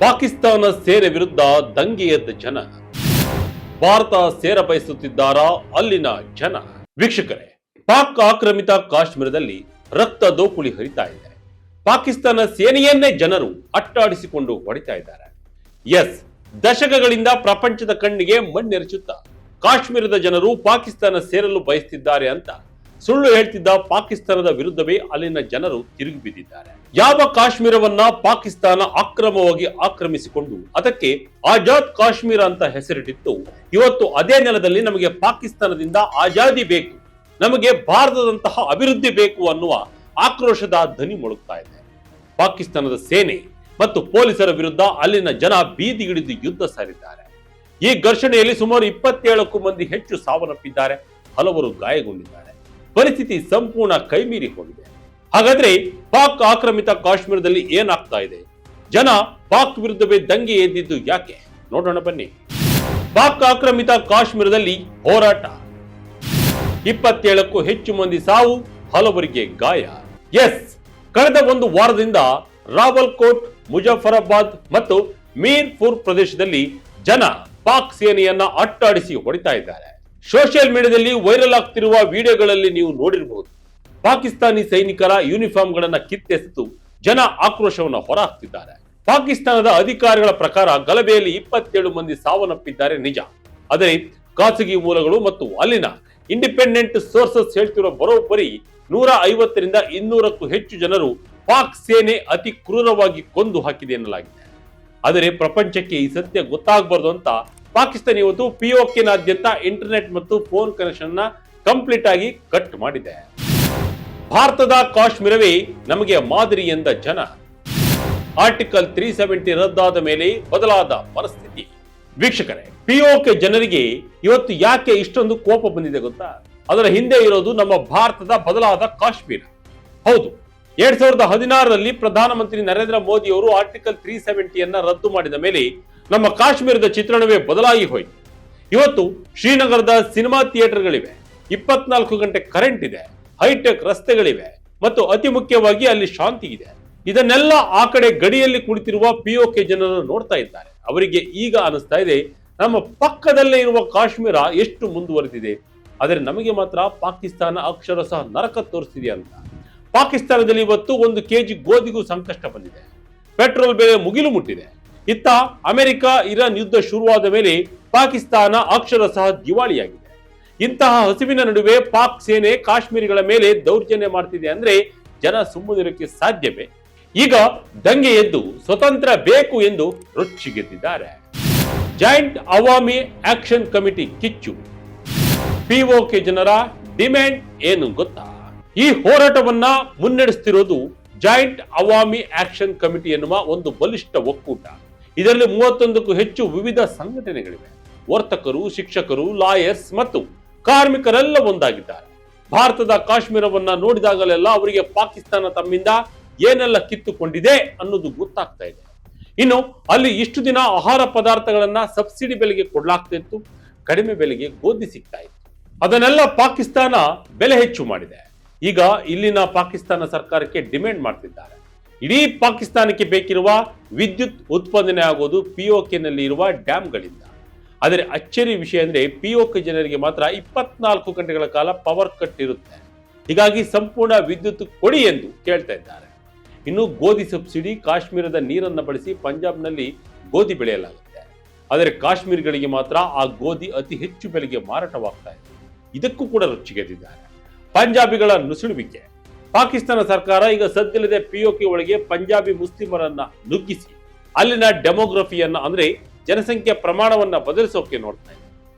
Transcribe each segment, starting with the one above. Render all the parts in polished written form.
ಪಾಕಿಸ್ತಾನ ಸೇನೆ ವಿರುದ್ಧ ದಂಗೆ ಎದ್ದ ಜನ ಭಾರತ ಸೇರ ಬಯಸುತ್ತಿದ್ದಾರಾ ಅಲ್ಲಿನ ಜನ? ವೀಕ್ಷಕರೇ, ಪಾಕ್ ಆಕ್ರಮಿತ ಕಾಶ್ಮೀರದಲ್ಲಿ ರಕ್ತ ದೋಕುಳಿ ಹರಿತಾ ಇದೆ. ಪಾಕಿಸ್ತಾನ ಸೇನೆಯನ್ನೇ ಜನರು ಅಟ್ಟಾಡಿಸಿಕೊಂಡು ಹೊಡಿತಾ ಇದ್ದಾರೆ. ಎಸ್, ದಶಕಗಳಿಂದ ಪ್ರಪಂಚದ ಕಣ್ಣಿಗೆ ಮಣ್ಣೆರಚುತ್ತಾ ಕಾಶ್ಮೀರದ ಜನರು ಪಾಕಿಸ್ತಾನ ಸೇರಲು ಬಯಸುತ್ತಿದ್ದಾರೆ ಅಂತ ಸುಳ್ಳು ಹೇಳ್ತಿದ್ದ ಪಾಕಿಸ್ತಾನದ ವಿರುದ್ಧವೇ ಅಲ್ಲಿನ ಜನರು ತಿರುಗಿ ಬಿದ್ದಿದ್ದಾರೆ. ಯಾವ ಕಾಶ್ಮೀರವನ್ನ ಪಾಕಿಸ್ತಾನ ಅಕ್ರಮವಾಗಿ ಆಕ್ರಮಿಸಿಕೊಂಡು ಅದಕ್ಕೆ ಆಜಾದ್ ಕಾಶ್ಮೀರ ಅಂತ ಹೆಸರಿಟ್ಟಿತ್ತು, ಇವತ್ತು ಅದೇ ನೆಲದಲ್ಲಿ ನಮಗೆ ಪಾಕಿಸ್ತಾನದಿಂದ ಆಜಾದಿ ಬೇಕು, ನಮಗೆ ಭಾರತದಂತಹ ಅಭಿವೃದ್ಧಿ ಬೇಕು ಅನ್ನುವ ಆಕ್ರೋಶದ ಧ್ವನಿ ಮೊಳಗ್ತಾ ಇದೆ. ಪಾಕಿಸ್ತಾನದ ಸೇನೆ ಮತ್ತು ಪೊಲೀಸರ ವಿರುದ್ಧ ಅಲ್ಲಿನ ಜನ ಬೀದಿಗಿಡಿದು ಯುದ್ಧ ಸಾರಿದ್ದಾರೆ. ಈ ಘರ್ಷಣೆಯಲ್ಲಿ ಸುಮಾರು 27ಕ್ಕೂ ಮಂದಿ ಹೆಚ್ಚು ಸಾವನ್ನಪ್ಪಿದ್ದಾರೆ, ಹಲವರು ಗಾಯಗೊಂಡಿದ್ದಾರೆ. ಪರಿಸ್ಥಿತಿ ಸಂಪೂರ್ಣ ಕೈಮೀರಿ ಹೋಗಿದೆ. ಹಾಗಾದ್ರೆ ಪಾಕ್ ಆಕ್ರಮಿತ ಕಾಶ್ಮೀರದಲ್ಲಿ ಏನಾಗ್ತಾ ಇದೆ? ಜನ ಪಾಕ್ ವಿರುದ್ಧವೇ ದಂಗೆ ಎದ್ದಿದ್ದು ಯಾಕೆ? ನೋಡೋಣ ಬನ್ನಿ. ಪಾಕ್ ಆಕ್ರಮಿತ ಕಾಶ್ಮೀರದಲ್ಲಿ ಹೋರಾಟ, 27ಕ್ಕೂ ಹೆಚ್ಚು ಮಂದಿ ಸಾವು, ಹಲವರಿಗೆ ಗಾಯ. ಎಸ್, ಕಳೆದ ಒಂದು ವಾರದಿಂದ ರಾವಲ್ಕೋಟ್, ಮುಜಫರಾಬಾದ್ ಮತ್ತು ಮೀರ್ಪುರ್ ಪ್ರದೇಶದಲ್ಲಿ ಜನ ಪಾಕ್ ಸೇನೆಯನ್ನ ಅಟ್ಟಾಡಿಸಿ ಹೊಡಿತಾ ಇದ್ದಾರೆ. ಸೋಷಿಯಲ್ ಮೀಡಿಯಾದಲ್ಲಿ ವೈರಲ್ ಆಗ್ತಿರುವ ವಿಡಿಯೋಗಳಲ್ಲಿ ನೀವು ನೋಡಿರಬಹುದು. ಪಾಕಿಸ್ತಾನಿ ಸೈನಿಕರ ಯೂನಿಫಾರ್ಮ್ಗಳನ್ನ ಕಿತ್ತೆಸೆದು ಜನ ಆಕ್ರೋಶವನ್ನು ಹೊರಹಾಕ್ತಿದ್ದಾರೆ. ಪಾಕಿಸ್ತಾನದ ಅಧಿಕಾರಿಗಳ ಪ್ರಕಾರ ಗಲಭೆಯಲ್ಲಿ 27 ಮಂದಿ ಸಾವನ್ನಪ್ಪಿದ್ದಾರೆ ನಿಜ. ಆದರೆ ಖಾಸಗಿ ಮೂಲಗಳು ಮತ್ತು ಅಲ್ಲಿನ ಇಂಡಿಪೆಂಡೆಂಟ್ ಸೋರ್ಸಸ್ ಹೇಳ್ತಿರೋ ಬರೋಬ್ಬರಿ 150ರಿಂದ 200ಕ್ಕೂ ಹೆಚ್ಚು ಜನರು ಪಾಕ್ ಸೇನೆ ಅತಿ ಕ್ರೂರವಾಗಿ ಕೊಂದು ಹಾಕಿದೆ ಎನ್ನಲಾಗಿದೆ. ಆದರೆ ಪ್ರಪಂಚಕ್ಕೆ ಈ ಸತ್ಯ ಗೊತ್ತಾಗಬಾರದು ಅಂತ ಪಾಕಿಸ್ತಾನ ಇವತ್ತು ಪಿಒಕೆನಾದ್ಯಂತ ಇಂಟರ್ನೆಟ್ ಮತ್ತು ಫೋನ್ ಕನೆಕ್ಷನ್ ಕಂಪ್ಲೀಟ್ ಆಗಿ ಕಟ್ ಮಾಡಿದೆ. ಭಾರತದ ಕಾಶ್ಮೀರವೇ ನಮಗೆ ಮಾದರಿ ಎಂದ ಜನ. ಆರ್ಟಿಕಲ್ 370 ರದ್ದಾದ ಮೇಲೆ ಬದಲಾದ ಪರಿಸ್ಥಿತಿ. ವೀಕ್ಷಕರೇ, ಪಿಒಕೆ ಜನರಿಗೆ ಇವತ್ತು ಯಾಕೆ ಇಷ್ಟೊಂದು ಕೋಪ ಬಂದಿದೆ ಗೊತ್ತಾ? ಅದರ ಹಿಂದೆ ಇರೋದು ನಮ್ಮ ಭಾರತದ ಬದಲಾದ ಕಾಶ್ಮೀರ. ಹೌದು, 2016ರಲ್ಲಿ ಪ್ರಧಾನಮಂತ್ರಿ ನರೇಂದ್ರ ಮೋದಿ ಅವರು ಆರ್ಟಿಕಲ್ 370 ರದ್ದು ಮಾಡಿದ ಮೇಲೆ ನಮ್ಮ ಕಾಶ್ಮೀರದ ಚಿತ್ರಣವೇ ಬದಲಾಗಿ ಹೋಯಿತು. ಇವತ್ತು ಶ್ರೀನಗರದ ಸಿನಿಮಾ ಥಿಯೇಟರ್ಗಳಿವೆ, 24 ಗಂಟೆ ಕರೆಂಟ್ ಇದೆ, ಹೈಟೆಕ್ ರಸ್ತೆಗಳಿವೆ ಮತ್ತು ಅತಿ ಮುಖ್ಯವಾಗಿ ಅಲ್ಲಿ ಶಾಂತಿ ಇದೆ. ಇದನ್ನೆಲ್ಲ ಆ ಕಡೆ ಗಡಿಯಲ್ಲಿ ಕುಳಿತಿರುವ ಪಿಒಕೆ ಜನರು ನೋಡ್ತಾ ಇದ್ದಾರೆ. ಅವರಿಗೆ ಈಗ ಅನಿಸ್ತಾ ಇದೆ, ನಮ್ಮ ಪಕ್ಕದಲ್ಲೇ ಇರುವ ಕಾಶ್ಮೀರ ಎಷ್ಟು ಮುಂದುವರೆದಿದೆ, ಆದರೆ ನಮಗೆ ಮಾತ್ರ ಪಾಕಿಸ್ತಾನ ಅಕ್ಷರಶಃ ನರಕ ತೋರಿಸ್ತಿದೆ ಅಂತ. ಪಾಕಿಸ್ತಾನದಲ್ಲಿ ಇವತ್ತು 1 kg ಗೋಧಿಗೂ ಸಂಕಷ್ಟ ಬಂದಿದೆ. ಪೆಟ್ರೋಲ್ ಬೆಲೆ ಮುಗಿಲು ಮುಟ್ಟಿದೆ. ಇತ್ತ ಅಮೆರಿಕ ಇರಾನ್ ಯುದ್ಧ ಶುರುವಾದ ಮೇಲೆ ಪಾಕಿಸ್ತಾನ ಅಕ್ಷರಶಃ ದಿವಾಳಿಯಾಗಿದೆ. ಇಂತಹ ಹಸಿವಿನ ನಡುವೆ ಪಾಕ್ ಸೇನೆ ಕಾಶ್ಮೀರಿಗಳ ಮೇಲೆ ದೌರ್ಜನ್ಯ ಮಾಡ್ತಿದೆ ಅಂದ್ರೆ ಜನ ಸುಮ್ಮನಿರೋಕೆ ಸಾಧ್ಯವೇ? ಈಗ ದಂಗೆ ಎದ್ದು ಸ್ವತಂತ್ರ ಬೇಕು ಎಂದು ರೊಚ್ಚಿಗೆದ್ದಿದ್ದಾರೆ. ಜಾಯಿಂಟ್ ಅವಾಮಿ ಆಕ್ಷನ್ ಕಮಿಟಿ ಕಿಚ್ಚು. ಪಿಒಕೆ ಜನರ ಡಿಮ್ಯಾಂಡ್ ಏನು ಗೊತ್ತಾ? ಈ ಹೋರಾಟವನ್ನ ಮುನ್ನಡೆಸುತ್ತಿರೋದು ಜಾಯಿಂಟ್ ಅವಾಮಿ ಆಕ್ಷನ್ ಕಮಿಟಿ ಎನ್ನುವ ಒಂದು ಬಲಿಷ್ಠ ಒಕ್ಕೂಟ. ಇದರಲ್ಲಿ 31ಕ್ಕೂ ಹೆಚ್ಚು ವಿವಿಧ ಸಂಘಟನೆಗಳಿವೆ. ವರ್ತಕರು, ಶಿಕ್ಷಕರು, ಲಾಯರ್ಸ್ ಮತ್ತು ಕಾರ್ಮಿಕರೆಲ್ಲ ಒಂದಾಗಿದ್ದಾರೆ. ಭಾರತದ ಕಾಶ್ಮೀರವನ್ನ ನೋಡಿದಾಗಲೆಲ್ಲ ಅವರಿಗೆ ಪಾಕಿಸ್ತಾನ ತಮ್ಮಿಂದ ಏನೆಲ್ಲ ಕಿತ್ತುಕೊಂಡಿದೆ ಅನ್ನೋದು ಗೊತ್ತಾಗ್ತಾ ಇದೆ. ಇನ್ನು ಅಲ್ಲಿ ಇಷ್ಟು ದಿನ ಆಹಾರ ಪದಾರ್ಥಗಳನ್ನ ಸಬ್ಸಿಡಿ ಬೆಲೆಗೆ ಕೊಡ್ಲಾಗ್ತಾ ಇತ್ತು, ಕಡಿಮೆ ಬೆಲೆಗೆ ಗೋಧಿ ಸಿಗ್ತಾ ಇತ್ತು. ಅದನ್ನೆಲ್ಲ ಪಾಕಿಸ್ತಾನ ಬೆಲೆ ಹೆಚ್ಚು ಮಾಡಿದೆ. ಈಗ ಇಲ್ಲಿನ ಪಾಕಿಸ್ತಾನ ಸರ್ಕಾರಕ್ಕೆ ಡಿಮ್ಯಾಂಡ್ ಮಾಡ್ತಿದ್ದಾರೆ. ಇಡೀ ಪಾಕಿಸ್ತಾನಕ್ಕೆ ಬೇಕಿರುವ ವಿದ್ಯುತ್ ಉತ್ಪಾದನೆ ಆಗೋದು ಪಿಒಕೆನಲ್ಲಿ ಇರುವ ಡ್ಯಾಮ್ಗಳಿಂದ. ಆದರೆ ಅಚ್ಚರಿ ವಿಷಯ ಅಂದ್ರೆ ಪಿಒಕೆ ಜನರಿಗೆ ಮಾತ್ರ 24 ಗಂಟೆಗಳ ಕಾಲ ಪವರ್ ಕಟ್ ಇರುತ್ತೆ. ಹೀಗಾಗಿ ಸಂಪೂರ್ಣ ವಿದ್ಯುತ್ ಕೊಡಿ ಎಂದು ಕೇಳ್ತಾ ಇದ್ದಾರೆ. ಇನ್ನು ಗೋಧಿ ಸಬ್ಸಿಡಿ, ಕಾಶ್ಮೀರದ ನೀರನ್ನು ಬಳಸಿ ಪಂಜಾಬ್ನಲ್ಲಿ ಗೋಧಿ ಬೆಳೆಯಲಾಗುತ್ತೆ. ಆದರೆ ಕಾಶ್ಮೀರಿಗಳಿಗೆ ಮಾತ್ರ ಆ ಗೋಧಿ ಅತಿ ಹೆಚ್ಚು ಬೆಲೆಗೆ ಮಾರಾಟವಾಗ್ತಾ ಇದೆ. ಇದಕ್ಕೂ ಕೂಡ ರೊಚ್ಚಿಗೆದ್ದಿದ್ದಾರೆ. ಪಂಜಾಬಿಗಳ ನುಸುಳುವಿಕೆ. ಪಾಕಿಸ್ತಾನ ಸರ್ಕಾರ ಈಗ ಸದ್ಯಲ್ಲದೆ ಪಿಒಕೆ ಒಳಗೆ ಪಂಜಾಬಿ ಮುಸ್ಲಿಮರನ್ನ ನುಗ್ಗಿಸಿ ಅಲ್ಲಿನ ಡೆಮೋಗ್ರಫಿಯನ್ನ ಅಂದ್ರೆ ಜನಸಂಖ್ಯೆ ಪ್ರಮಾಣವನ್ನ ಬದಲಿಸೋಕೆ ನೋಡ್ತಾ ಇದೆ.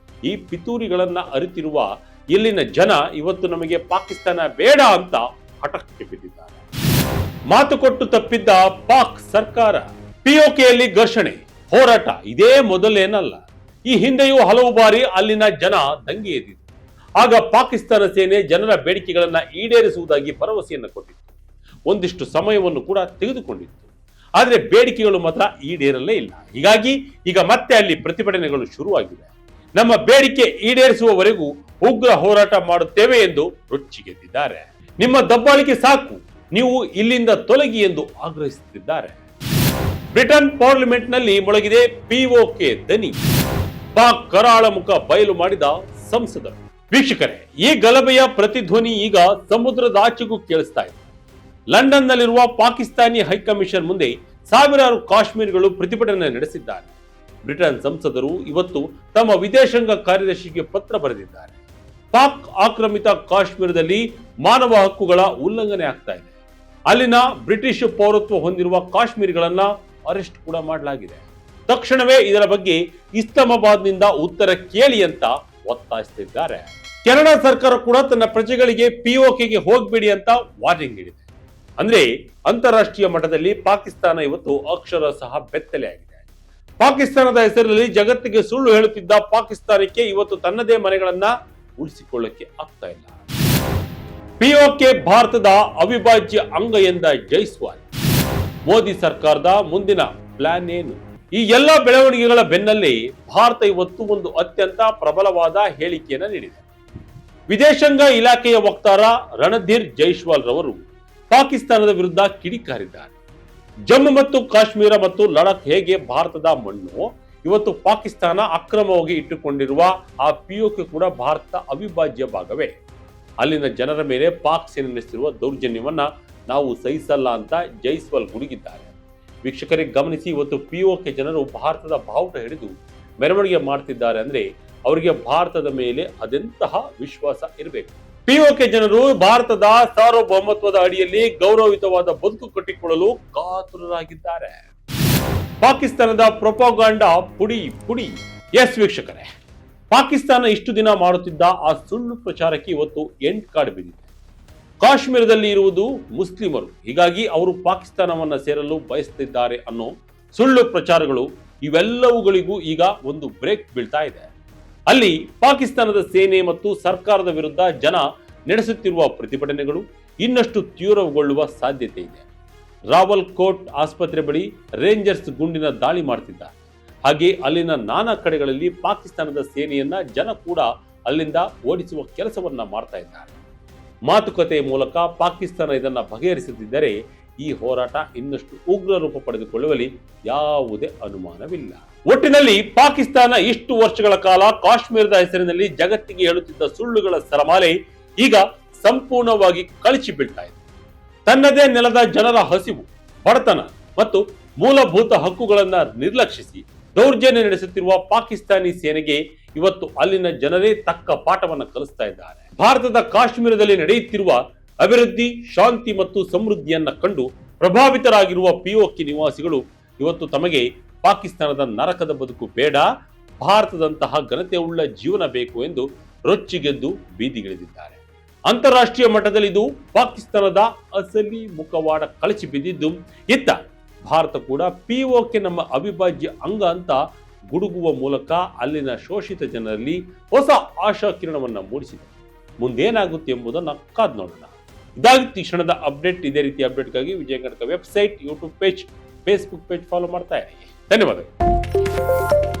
ಈ ಪಿತೂರಿಗಳನ್ನ ಅರಿತಿರುವ ಇಲ್ಲಿನ ಜನ ಇವತ್ತು ನಮಗೆ ಪಾಕಿಸ್ತಾನ ಬೇಡ ಅಂತ ಹಠಕ್ಕೆ ಬಿದ್ದಿದ್ದಾರೆ. ಮಾತು ಕೊಟ್ಟು ತಪ್ಪಿದ್ದ ಪಾಕ್ ಸರ್ಕಾರ. ಪಿಒಕೆಯಲ್ಲಿ ಘರ್ಷಣೆ, ಹೋರಾಟ ಇದೇ ಮೊದಲೇನಲ್ಲ. ಈ ಹಿಂದೆಯೂ ಹಲವು ಬಾರಿ ಅಲ್ಲಿನ ಜನ ದಂಗೆ ಎದ್ದಿದ್ರು. ಆಗ ಪಾಕಿಸ್ತಾನ ಸೇನೆ ಜನರ ಬೇಡಿಕೆಗಳನ್ನ ಈಡೇರಿಸುವುದಾಗಿ ಭರವಸೆಯನ್ನು ಕೊಟ್ಟಿತ್ತು. ಒಂದಿಷ್ಟು ಸಮಯವನ್ನು ಕೂಡ ತೆಗೆದುಕೊಂಡಿತ್ತು. ಆದರೆ ಬೇಡಿಕೆಗಳು ಮಾತ್ರ ಈಡೇರಲೇ ಇಲ್ಲ. ಹೀಗಾಗಿ ಈಗ ಮತ್ತೆ ಅಲ್ಲಿ ಪ್ರತಿಭಟನೆಗಳು ಶುರುವಾಗಿವೆ. ನಮ್ಮ ಬೇಡಿಕೆ ಈಡೇರಿಸುವವರೆಗೂ ಉಗ್ರ ಹೋರಾಟ ಮಾಡುತ್ತೇವೆ ಎಂದು ರೊಚ್ಚಿಗೆದ್ದಿದ್ದಾರೆ. ನಿಮ್ಮ ದಬ್ಬಾಳಿಕೆ ಸಾಕು, ನೀವು ಇಲ್ಲಿಂದ ತೊಲಗಿ ಎಂದು ಆಗ್ರಹಿಸುತ್ತಿದ್ದಾರೆ. ಬ್ರಿಟನ್ ಪಾರ್ಲಿಮೆಂಟ್ ನಲ್ಲಿ ಮೊಳಗಿದೆ ಪಿಒಕೆ ದನಿ. ಪಾಕ್ ಕರಾಳ ಮುಖ ಬಯಲು ಮಾಡಿದ ಸಂಸದರು. ವೀಕ್ಷಕರೇ, ಈ ಗಲಭೆಯ ಪ್ರತಿಧ್ವನಿ ಈಗ ಸಮುದ್ರದಾಚೆಗೂ ಕೇಳಿಸ್ತಾ ಇದೆ. ಲಂಡನ್ ನಲ್ಲಿರುವ ಪಾಕಿಸ್ತಾನಿ ಹೈಕಮಿಷನ್ ಮುಂದೆ ಸಾವಿರಾರು ಕಾಶ್ಮೀರಿಗಳು ಪ್ರತಿಭಟನೆ ನಡೆಸಿದ್ದಾರೆ. ಬ್ರಿಟನ್ ಸಂಸದರು ಇವತ್ತು ತಮ್ಮ ವಿದೇಶಾಂಗ ಕಾರ್ಯದರ್ಶಿಗೆ ಪತ್ರ ಬರೆದಿದ್ದಾರೆ. ಪಾಕ್ ಆಕ್ರಮಿತ ಕಾಶ್ಮೀರದಲ್ಲಿ ಮಾನವ ಹಕ್ಕುಗಳ ಉಲ್ಲಂಘನೆ ಆಗ್ತಾ ಇದೆ. ಅಲ್ಲಿನ ಬ್ರಿಟಿಷ್ ಪೌರತ್ವ ಹೊಂದಿರುವ ಕಾಶ್ಮೀರಿಗಳನ್ನ ಅರೆಸ್ಟ್ ಕೂಡ ಮಾಡಲಾಗಿದೆ. ತಕ್ಷಣವೇ ಇದರ ಬಗ್ಗೆ ಇಸ್ಲಾಮಾಬಾದ್ನಿಂದ ಉತ್ತರ ಕೇಳಿ ಅಂತ ಒತ್ತಾಯಿಸುತ್ತಿದ್ದಾರೆ. ಕೆನಡಾ ಸರ್ಕಾರ ಕೂಡ ತನ್ನ ಪ್ರಜೆಗಳಿಗೆ ಪಿಒಕೆಗೆ ಹೋಗ್ಬೇಡಿ ಅಂತ ವಾರ್ನಿಂಗ್ ನೀಡಿದೆ. ಅಂದ್ರೆ ಅಂತಾರಾಷ್ಟ್ರೀಯ ಮಟ್ಟದಲ್ಲಿ ಪಾಕಿಸ್ತಾನ ಇವತ್ತು ಅಕ್ಷರ ಸಹ ಬೆತ್ತಲೆ ಆಗಿದೆ. ಪಾಕಿಸ್ತಾನದ ಹೆಸರಿನಲ್ಲಿ ಜಗತ್ತಿಗೆ ಸುಳ್ಳು ಹೇಳುತ್ತಿದ್ದ ಪಾಕಿಸ್ತಾನಕ್ಕೆ ಇವತ್ತು ತನ್ನದೇ ಮನೆಗಳನ್ನ ಉಳಿಸಿಕೊಳ್ಳಕ್ಕೆ ಆಗ್ತಾ ಇಲ್ಲ. ಪಿಒಕೆ ಭಾರತದ ಅವಿಭಾಜ್ಯ ಅಂಗ ಎಂದ ಜೈಸ್ವಾಲ್. ಮೋದಿ ಸರ್ಕಾರದ ಮುಂದಿನ ಪ್ಲಾನ್ ಏನು? ಈ ಎಲ್ಲ ಬೆಳವಣಿಗೆಗಳ ಬೆನ್ನಲ್ಲೇ ಭಾರತ ಇವತ್ತು ಒಂದು ಅತ್ಯಂತ ಪ್ರಬಲವಾದ ಹೇಳಿಕೆಯನ್ನು ನೀಡಿದೆ. ವಿದೇಶಾಂಗ ಇಲಾಖೆಯ ವಕ್ತಾರ ರಣಧೀರ್ ಜೈಸ್ವಾಲ್ ರವರು ಪಾಕಿಸ್ತಾನದ ವಿರುದ್ಧ ಕಿಡಿಕಾರಿದ್ದಾರೆ. ಜಮ್ಮು ಮತ್ತು ಕಾಶ್ಮೀರ ಮತ್ತು ಲಡಾಖ್ ಹೇಗೆ ಭಾರತದ ಮಣ್ಣು, ಇವತ್ತು ಪಾಕಿಸ್ತಾನ ಅಕ್ರಮವಾಗಿ ಇಟ್ಟುಕೊಂಡಿರುವ ಆ ಪಿಒಕೆ ಕೂಡ ಭಾರತದ ಅವಿಭಾಜ್ಯ ಭಾಗವೇ. ಅಲ್ಲಿನ ಜನರ ಮೇಲೆ ಪಾಕ್ ಸೇನೆ ನಡೆಸಿರುವ ದೌರ್ಜನ್ಯವನ್ನ ನಾವು ಸಹಿಸಲ್ಲ ಅಂತ ಜೈಸ್ವಾಲ್ ಗುಡುಗಿದ್ದಾರೆ. ವೀಕ್ಷಕರಿಗೆ ಗಮನಿಸಿ, ಇವತ್ತು ಪಿಒಕೆ ಜನರು ಭಾರತದ ಬಾವುಟ ಹಿಡಿದು ಮೆರವಣಿಗೆ ಮಾಡ್ತಿದ್ದಾರೆ ಅಂದ್ರೆ ಅವರಿಗೆ ಭಾರತದ ಮೇಲೆ ಅದೆಂತಹ ವಿಶ್ವಾಸ ಇರಬೇಕು. ಪಿಒಕೆ ಜನರು ಭಾರತದ ಸಾರ್ವಭೌಮತ್ವದ ಅಡಿಯಲ್ಲಿ ಗೌರವಯುತವಾದ ಬದುಕು ಕಟ್ಟಿಕೊಳ್ಳಲು ಕಾತುರರಾಗಿದ್ದಾರೆ. ಪಾಕಿಸ್ತಾನದ ಪ್ರೊಪಗಾಂಡಾ ಪುಡಿ ಪುಡಿ. ಎಸ್ ವೀಕ್ಷಕರೇ, ಪಾಕಿಸ್ತಾನ ಇಷ್ಟು ದಿನ ಮಾಡುತ್ತಿದ್ದ ಆ ಸುಳ್ಳು ಪ್ರಚಾರಕ್ಕೆ ಇವತ್ತು ಎಂಡ್ ಕಾರ್ಡ್ ಬಿದ್ದಿದೆ. ಕಾಶ್ಮೀರದಲ್ಲಿ ಇರುವುದು ಮುಸ್ಲಿಮರು, ಹೀಗಾಗಿ ಅವರು ಪಾಕಿಸ್ತಾನವನ್ನ ಸೇರಲು ಬಯಸುತ್ತಿದ್ದಾರೆ ಅನ್ನೋ ಸುಳ್ಳು ಪ್ರಚಾರಗಳು, ಇವೆಲ್ಲವುಗಳಿಗೂ ಈಗ ಒಂದು ಬ್ರೇಕ್ ಬೀಳ್ತಾ ಇದೆ. ಅಲ್ಲಿ ಪಾಕಿಸ್ತಾನದ ಸೇನೆ ಮತ್ತು ಸರ್ಕಾರದ ವಿರುದ್ಧ ಜನ ನಡೆಸುತ್ತಿರುವ ಪ್ರತಿಭಟನೆಗಳು ಇನ್ನಷ್ಟು ತೀವ್ರಗೊಳ್ಳುವ ಸಾಧ್ಯತೆ ಇದೆ. ರಾವಲ್ ಕೋಟ್ ಆಸ್ಪತ್ರೆ ಬಳಿ ರೇಂಜರ್ಸ್ ಗುಂಡಿನ ದಾಳಿ ಮಾಡ್ತಿದ್ದಾರೆ. ಹಾಗೆ ಅಲ್ಲಿನ ನಾನಾ ಕಡೆಗಳಲ್ಲಿ ಪಾಕಿಸ್ತಾನದ ಸೇನೆಯನ್ನ ಜನ ಕೂಡ ಅಲ್ಲಿಂದ ಓಡಿಸುವ ಕೆಲಸವನ್ನ ಮಾಡ್ತಾ ಇದ್ದಾರೆ. ಮಾತುಕತೆಯ ಮೂಲಕ ಪಾಕಿಸ್ತಾನ ಇದನ್ನ ಬಗೆಹರಿಸುತ್ತಿದ್ದರೆ ಈ ಹೋರಾಟ ಇನ್ನಷ್ಟು ಉಗ್ರ ರೂಪ ಪಡೆದುಕೊಳ್ಳುವಲ್ಲಿ ಯಾವುದೇ ಅನುಮಾನವಿಲ್ಲ. ಒಟ್ಟಿನಲ್ಲಿ ಪಾಕಿಸ್ತಾನ ಇಷ್ಟು ವರ್ಷಗಳ ಕಾಲ ಕಾಶ್ಮೀರದ ಹೆಸರಿನಲ್ಲಿ ಜಗತ್ತಿಗೆ ಹೇಳುತ್ತಿದ್ದ ಸುಳ್ಳುಗಳ ಸರಮಾಲೆ ಈಗ ಸಂಪೂರ್ಣವಾಗಿ ಕಳಚಿ ಬೀಳ್ತಾ ಇದೆ. ತನ್ನದೇ ನೆಲದ ಜನರ ಹಸಿವು, ಬಡತನ ಮತ್ತು ಮೂಲಭೂತ ಹಕ್ಕುಗಳನ್ನ ನಿರ್ಲಕ್ಷಿಸಿ ದೌರ್ಜನ್ಯ ನಡೆಸುತ್ತಿರುವ ಪಾಕಿಸ್ತಾನಿ ಸೇನೆಗೆ ಇವತ್ತು ಅಲ್ಲಿನ ಜನರೇ ತಕ್ಕ ಪಾಠವನ್ನು ಕಲಿಸ್ತಾ ಇದ್ದಾರೆ. ಭಾರತದ ಕಾಶ್ಮೀರದಲ್ಲಿ ನಡೆಯುತ್ತಿರುವ ಅಭಿವೃದ್ಧಿ, ಶಾಂತಿ ಮತ್ತು ಸಮೃದ್ಧಿಯನ್ನ ಕಂಡು ಪ್ರಭಾವಿತರಾಗಿರುವ ಪಿಒಕೆ ನಿವಾಸಿಗಳು ಇವತ್ತು ತಮಗೆ ಪಾಕಿಸ್ತಾನದ ನರಕದ ಬದುಕು ಬೇಡ, ಭಾರತದಂತಹ ಘನತೆಯುಳ್ಳ ಜೀವನ ಬೇಕು ಎಂದು ರೊಚ್ಚಿಗೆದ್ದು ಬೀದಿಗಿಳಿದಿದ್ದಾರೆ. ಅಂತಾರಾಷ್ಟ್ರೀಯ ಮಟ್ಟದಲ್ಲಿ ಇದು ಪಾಕಿಸ್ತಾನದ ಅಸಲಿ ಮುಖವಾಡ ಕಳಚಿ ಬಿದ್ದಿದ್ದು, ಇತ್ತ ಭಾರತ ಕೂಡ ಪಿಒಕೆ ನಮ್ಮ ಅವಿಭಾಜ್ಯ ಅಂಗ ಅಂತ ಗುಡುಗುವ ಮೂಲಕ ಅಲ್ಲಿನ ಶೋಷಿತ ಜನರಲ್ಲಿ ಹೊಸ ಆಶಾ ಕಿರಣವನ್ನ ಮೂಡಿಸಿದೆ. ಮುಂದೇನಾಗುತ್ತೆ ಎಂಬುದನ್ನು ಕಾದ್ ನೋಡೋಣ. ಇದಾಗಿತ್ತು ಈ ಕ್ಷಣದ ಅಪ್ಡೇಟ್. ಇದೇ ರೀತಿ ಅಪ್ಡೇಟ್ಗಾಗಿ Vijaya Karnataka website, YouTube page, Facebook page follow ಮಾಡ್ತಾ ಇರಿ. ಧನ್ಯವಾದಗಳು.